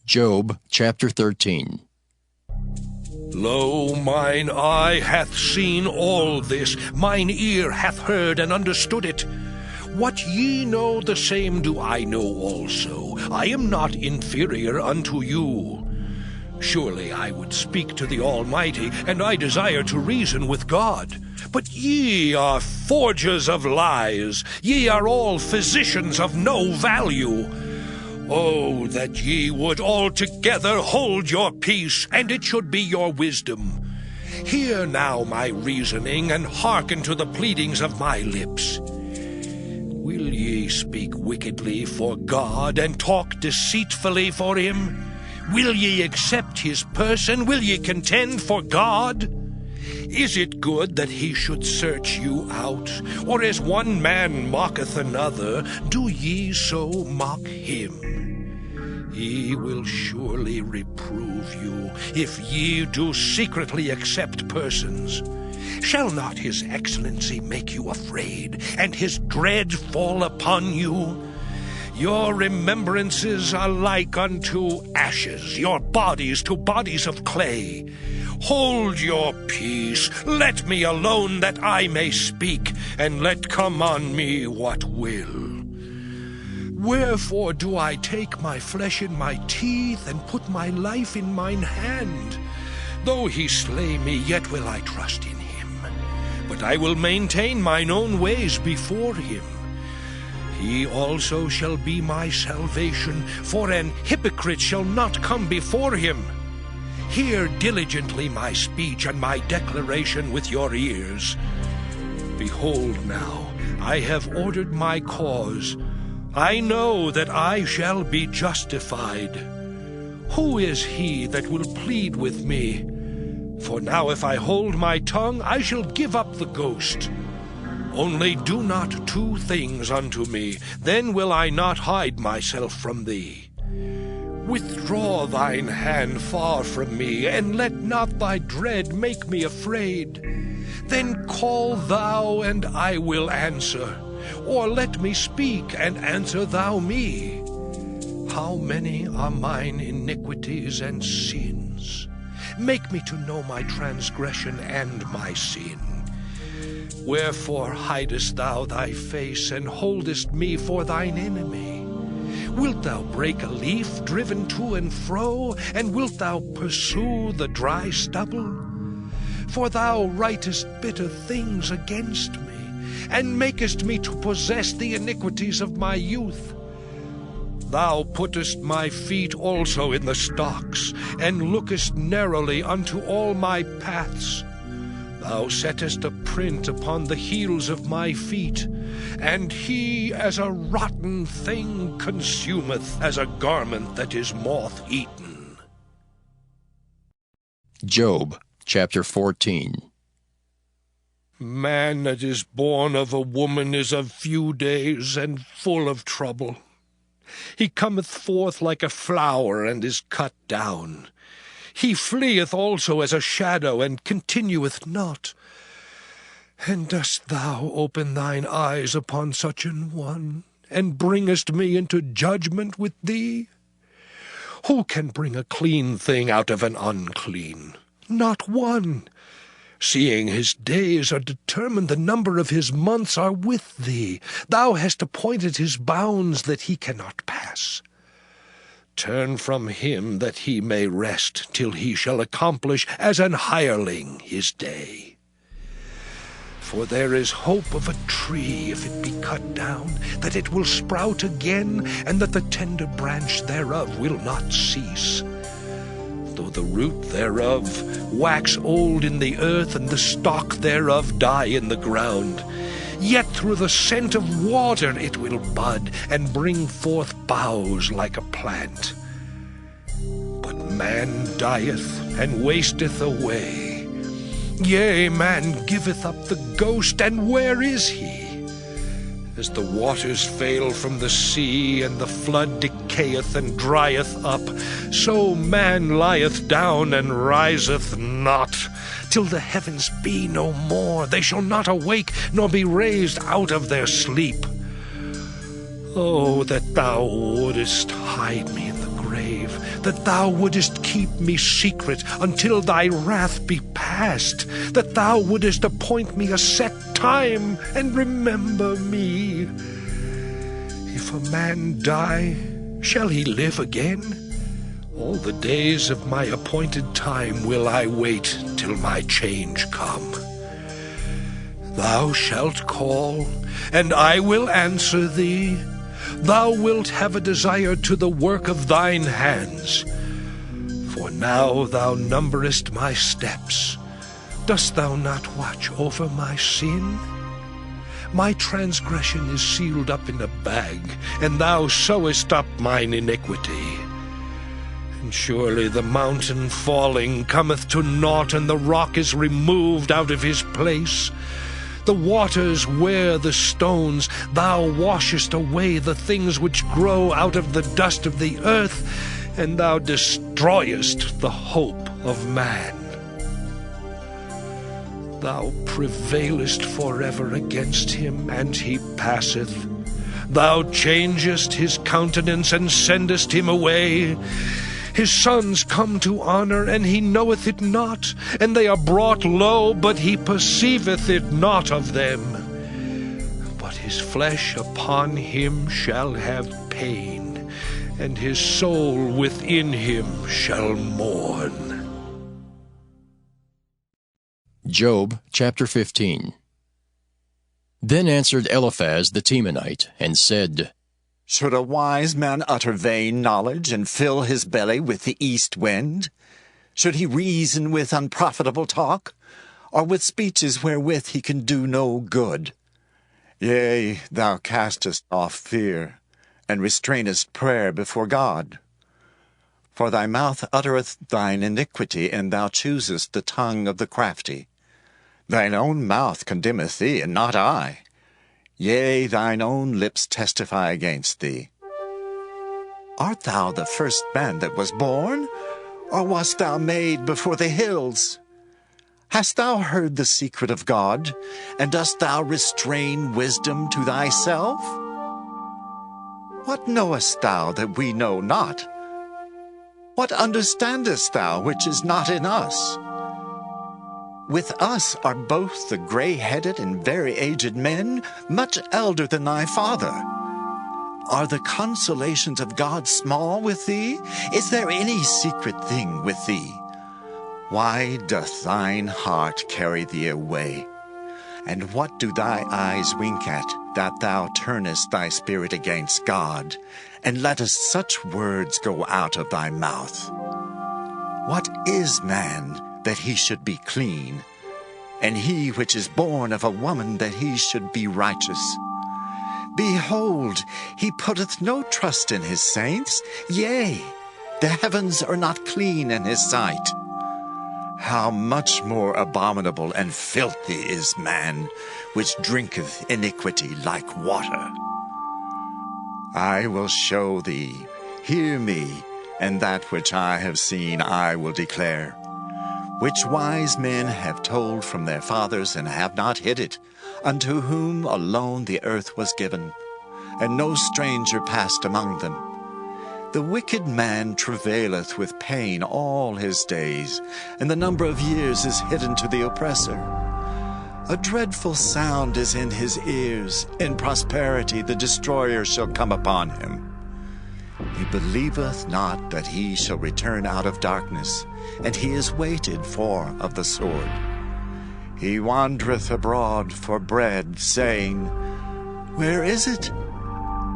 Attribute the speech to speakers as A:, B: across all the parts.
A: Job chapter 13.
B: Lo, mine eye hath seen all this, mine ear hath heard and understood it. What ye know, the same do I know also. I am not inferior unto you. Surely I would speak to the Almighty, and I desire to reason with God. But ye are forgers of lies, ye are all physicians of no value. Oh, that ye would altogether hold your peace, and it should be your wisdom. Hear now my reasoning, and hearken to the pleadings of my lips. Will ye speak wickedly for God, and talk deceitfully for him? Will ye accept his person? Will ye contend for God? Is it good that he should search you out? Or as one man mocketh another, do ye so mock him? He will surely reprove you, if ye do secretly accept persons. Shall not his excellency make you afraid, and his dread fall upon you? Your remembrances are like unto ashes, your bodies to bodies of clay. Hold your peace, let me alone that I may speak, and let come on me what will. Wherefore do I take my flesh in my teeth, and put my life in mine hand? Though he slay me, yet will I trust in him. But I will maintain mine own ways before him. He also shall be my salvation, for an hypocrite shall not come before him. Hear diligently my speech and my declaration with your ears. Behold now, I have ordered my cause. I know that I shall be justified. Who is he that will plead with me? For now if I hold my tongue, I shall give up the ghost. Only do not two things unto me, then will I not hide myself from thee. Withdraw thine hand far from me, and let not thy dread make me afraid. Then call thou, and I will answer. Or let me speak, and answer thou me. How many are mine iniquities and sins? Make me to know my transgression and my sin. Wherefore hidest thou thy face, and holdest me for thine enemy? Wilt thou break a leaf driven to and fro, and wilt thou pursue the dry stubble? For thou writest bitter things against me, and makest me to possess the iniquities of my youth. Thou puttest my feet also in the stocks, and lookest narrowly unto all my paths. Thou settest a print upon the heels of my feet, and he as a rotten thing consumeth, as a garment that is moth-eaten.
A: Job chapter 14.
B: Man that is born of a woman is of few days, and full of trouble. He cometh forth like a flower, and is cut down. He fleeth also as a shadow, and continueth not. And dost thou open thine eyes upon such an one, and bringest me into judgment with thee? Who can bring a clean thing out of an unclean? Not one. Seeing his days are determined, the number of his months are with thee. Thou hast appointed his bounds that he cannot pass. Turn from him that he may rest, till he shall accomplish as an hireling his day. For there is hope of a tree, if it be cut down, that it will sprout again, and that the tender branch thereof will not cease. Though the root thereof wax old in the earth, and the stalk thereof die in the ground, yet through the scent of water it will bud, and bring forth boughs like a plant. But man dieth, and wasteth away. Yea, man giveth up the ghost, and where is he? As the waters fail from the sea, and the flood decayeth and drieth up, so man lieth down and riseth not. Till the heavens be no more, they shall not awake, nor be raised out of their sleep. Oh, that thou wouldest hide me in the grave, grave, that thou wouldest keep me secret until thy wrath be past, that thou wouldest appoint me a set time and remember me. If a man die, shall he live again? All the days of my appointed time will I wait till my change come. Thou shalt call, and I will answer thee. Thou wilt have a desire to the work of thine hands. For now thou numberest my steps. Dost thou not watch over my sin? My transgression is sealed up in a bag, and thou sewest up mine iniquity. And surely the mountain falling cometh to naught, and the rock is removed out of his place. The waters wear the stones. Thou washest away the things which grow out of the dust of the earth, and thou destroyest the hope of man. Thou prevailest forever against him, and he passeth. Thou changest his countenance, and sendest him away. His sons come to honor, and he knoweth it not, and they are brought low, but he perceiveth it not of them. But his flesh upon him shall have pain, and his soul within him shall mourn.
A: Job chapter 15. Then answered Eliphaz the Temanite, and said,
C: Should a wise man utter vain knowledge, and fill his belly with the east wind? Should he reason with unprofitable talk, or with speeches wherewith he can do no good? Yea, thou castest off fear, and restrainest prayer before God. For thy mouth uttereth thine iniquity, and thou choosest the tongue of the crafty. Thine own mouth condemneth thee, and not I. Yea, thine own lips testify against thee. Art thou the first man that was born, or wast thou made before the hills? Hast thou heard the secret of God, and dost thou restrain wisdom to thyself? What knowest thou that we know not? What understandest thou which is not in us? With us are both the gray-headed and very aged men, much elder than thy father. Are the consolations of God small with thee? Is there any secret thing with thee? Why doth thine heart carry thee away? And what do thy eyes wink at, that thou turnest thy spirit against God, and lettest such words go out of thy mouth? What is man, that he should be clean, and he which is born of a woman, that he should be righteous? Behold, he putteth no trust in his saints, yea, the heavens are not clean in his sight. How much more abominable and filthy is man, which drinketh iniquity like water. I will show thee, hear me, and that which I have seen I will declare, which wise men have told from their fathers, and have not hid it, unto whom alone the earth was given, and no stranger passed among them. The wicked man travaileth with pain all his days, and the number of years is hidden to the oppressor. A dreadful sound is in his ears. In prosperity the destroyer shall come upon him. He believeth not that he shall return out of darkness, and he is waited for of the sword. He wandereth abroad for bread, saying, Where is it?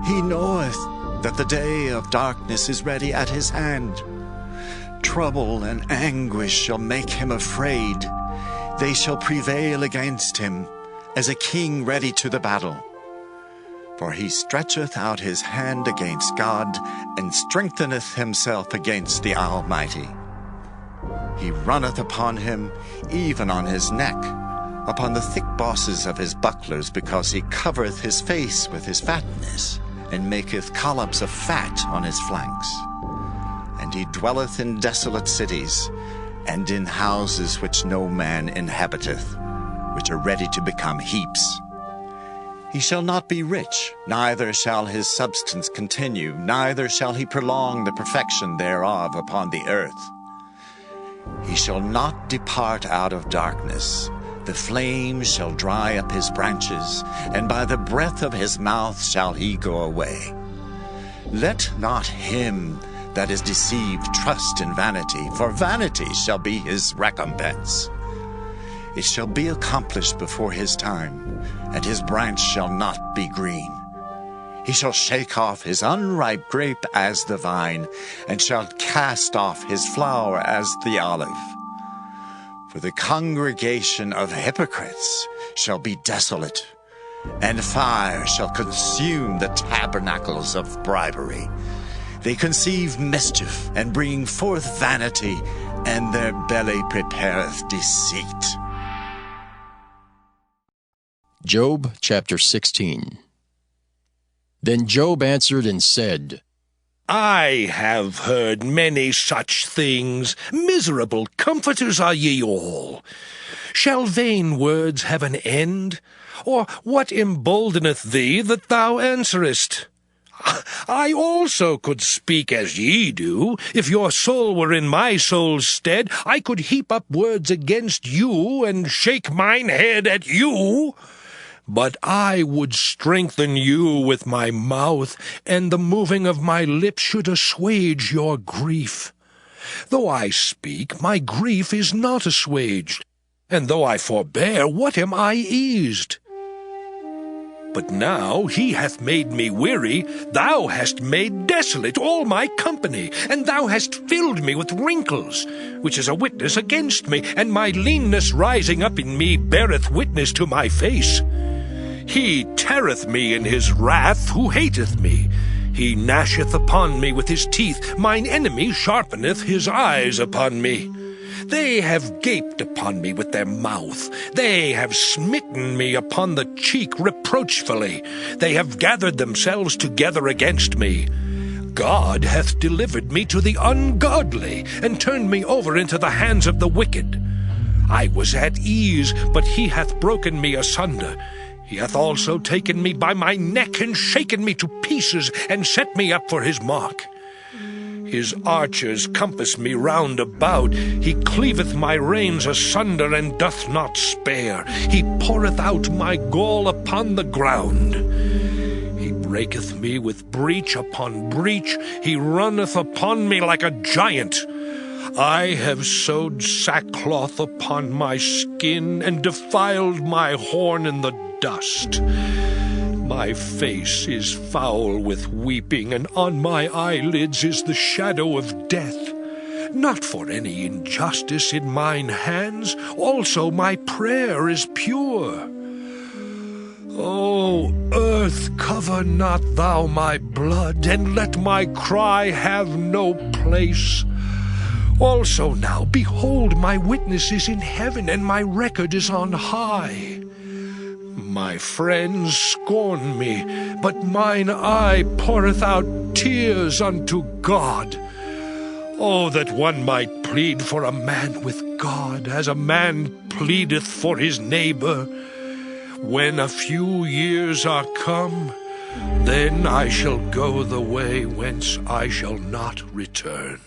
C: He knoweth that the day of darkness is ready at his hand. Trouble and anguish shall make him afraid. They shall prevail against him, as a king ready to the battle. For he stretcheth out his hand against God, and strengtheneth himself against the Almighty. He runneth upon him, even on his neck, upon the thick bosses of his bucklers, because he covereth his face with his fatness, and maketh collops of fat on his flanks. And he dwelleth in desolate cities, and in houses which no man inhabiteth, which are ready to become heaps. He shall not be rich, neither shall his substance continue, neither shall he prolong the perfection thereof upon the earth. He shall not depart out of darkness. The flame shall dry up his branches, and by the breath of his mouth shall he go away. Let not him that is deceived trust in vanity, for vanity shall be his recompense. It shall be accomplished before his time, and his branch shall not be green. He shall shake off his unripe grape as the vine, and shall cast off his flower as the olive. For the congregation of hypocrites shall be desolate, and fire shall consume the tabernacles of bribery. They conceive mischief, and bring forth vanity, and their belly prepareth deceit.
A: Job chapter 16. Then Job answered and said,
B: I have heard many such things. Miserable comforters are ye all. Shall vain words have an end? Or what emboldeneth thee that thou answerest? I also could speak as ye do. If your soul were in my soul's stead, I could heap up words against you, and shake mine head at you. But I would strengthen you with my mouth, and the moving of my lips should assuage your grief. Though I speak, my grief is not assuaged, and though I forbear, what am I eased? But now he hath made me weary. Thou hast made desolate all my company, and thou hast filled me with wrinkles, which is a witness against me, and my leanness rising up in me beareth witness to my face. He teareth me in his wrath who hateth me. He gnasheth upon me with his teeth. Mine enemy sharpeneth his eyes upon me. They have gaped upon me with their mouth. They have smitten me upon the cheek reproachfully. They have gathered themselves together against me. God hath delivered me to the ungodly, and turned me over into the hands of the wicked. I was at ease, but he hath broken me asunder. He hath also taken me by my neck, and shaken me to pieces, and set me up for his mark. His archers compass me round about. He cleaveth my reins asunder, and doth not spare. He poureth out my gall upon the ground. He breaketh me with breach upon breach. He runneth upon me like a giant. I have sewed sackcloth upon my skin, and defiled my horn in the dust. My face is foul with weeping, and on my eyelids is the shadow of death. Not for any injustice in mine hands, also my prayer is pure. O earth, cover not thou my blood, and let my cry have no place. Also now, behold, my witness is in heaven, and my record is on high. My friends scorn me, but mine eye poureth out tears unto God. Oh, that one might plead for a man with God, as a man pleadeth for his neighbor. When a few years are come, then I shall go the way whence I shall not return.